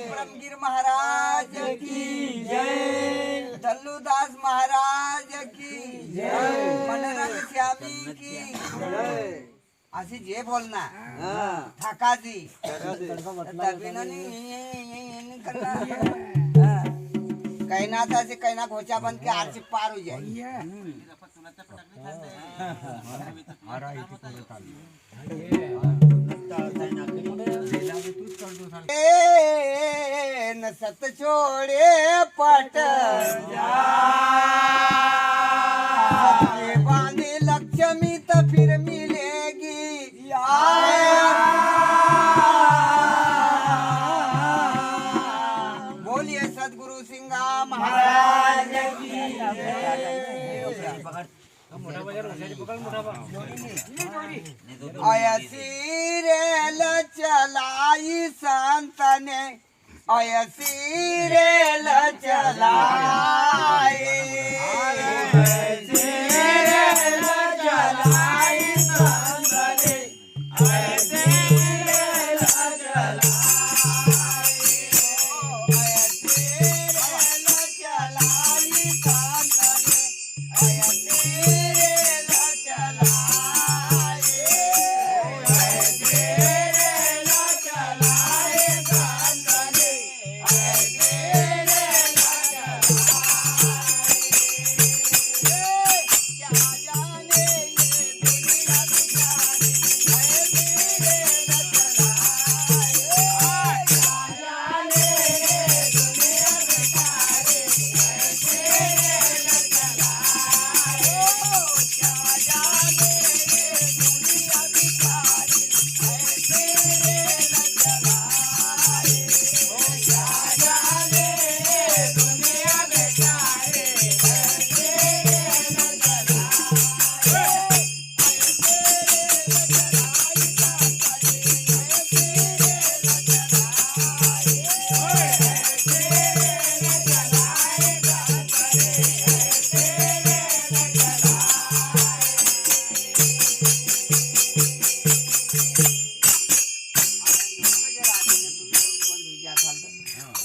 ब्रह्मगिर महाराज की जय, दल्लूदास महाराज की जय, मनोरंग श्यामी की जय. अशी जे बोल ना थाकाजी कहना था से कहना खोचा बंद के आरची पार हो जाए. न सत छोड़े पट बांधे लक्ष्मी तो फिर मिलेगी. बोलिए सदगुरु सिंगा महाराज की अयसीरेल चलाई संतने अयसीरेल चलाई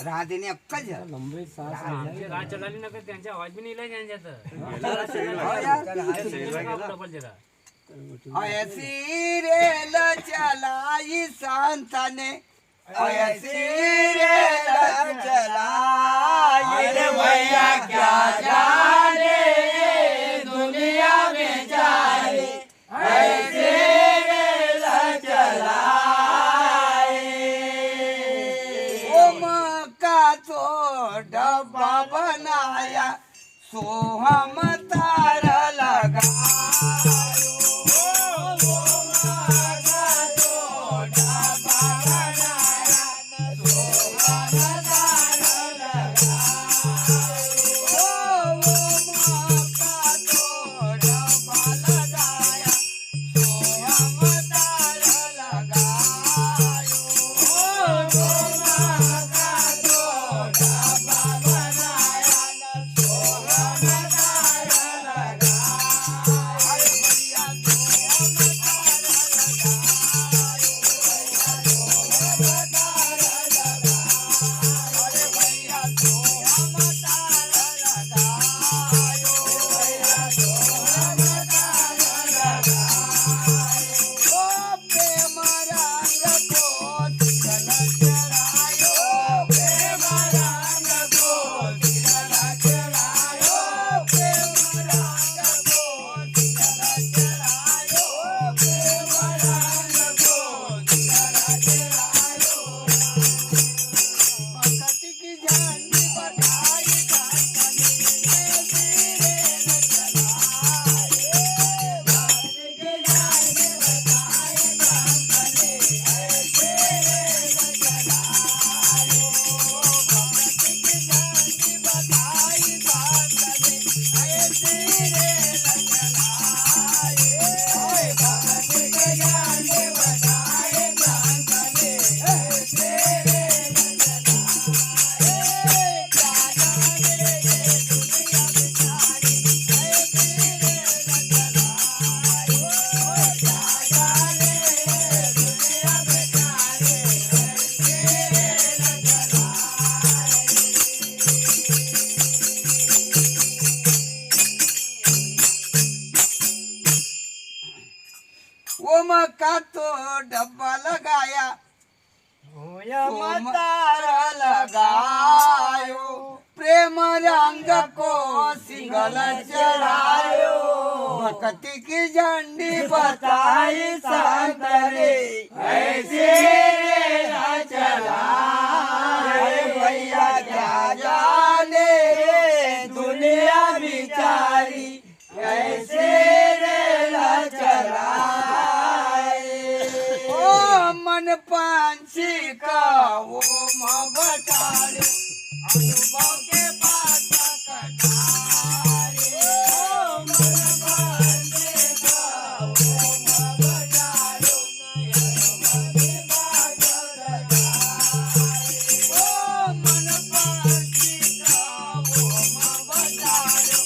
राधेने अक्कल लंबे सांस रात चलाली ना त्यांच्या आवाज भी नाही त्यांच्यात अयसीरेल चलाई संतने अयसीरेल चलाई. अरे भैया क्या जाने दुनिया में जाने अयसीरेल चलाई. ओ मक्का तो डब्बा बनाया सोहम तार लगा. का तो डब्बा लगाया होया मतार लगायो प्रेम रंग को सिंगल चढ़ायो भक्ति की झंडी बताई संत रे ऐसे रे चला भैया क्या जाने दुनिया बिचारी ऐसे रे चला ओ मन पांची का वो बटाड़ो अनुभव के बाद कटारे ओ मन पांची का वो बटाड़ो अनुभव के बाद कटारे ओ मन पांची का वो बटाड़ो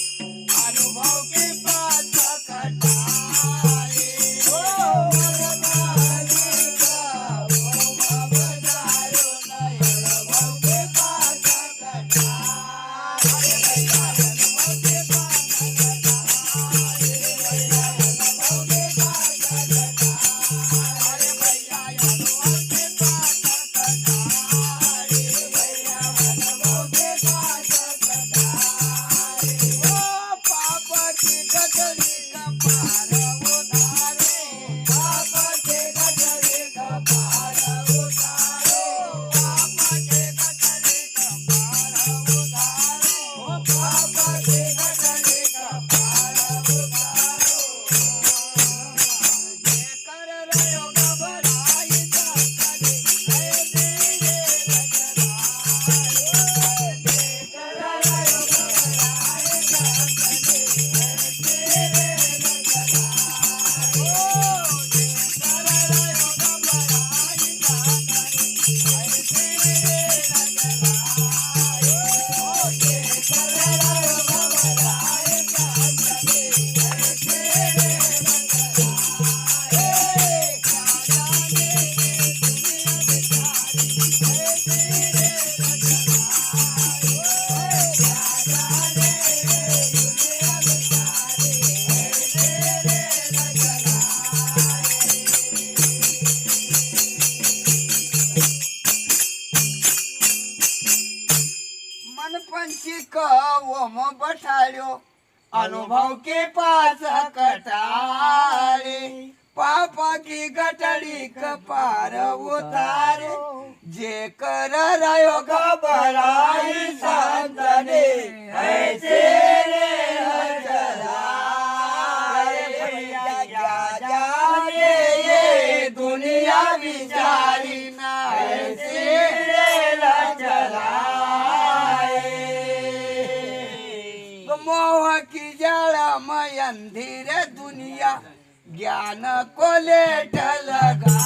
अनुभव के बाद कटारे ओ मन पांची का वो बटाड़ो अनुभव के बाद मन पंछी का वो म बठाड़ो अनुभव के पास कटारे पापा की गटड़ी कपार उतारे जे कर रयो घबराई संत ने ऐसे रे चला भैया क्या जाने ये दुनिया बिचारी ना ऐसे रे चला मोह की जड़ा में अंधेर दुनिया ज्ञान को लेट लगा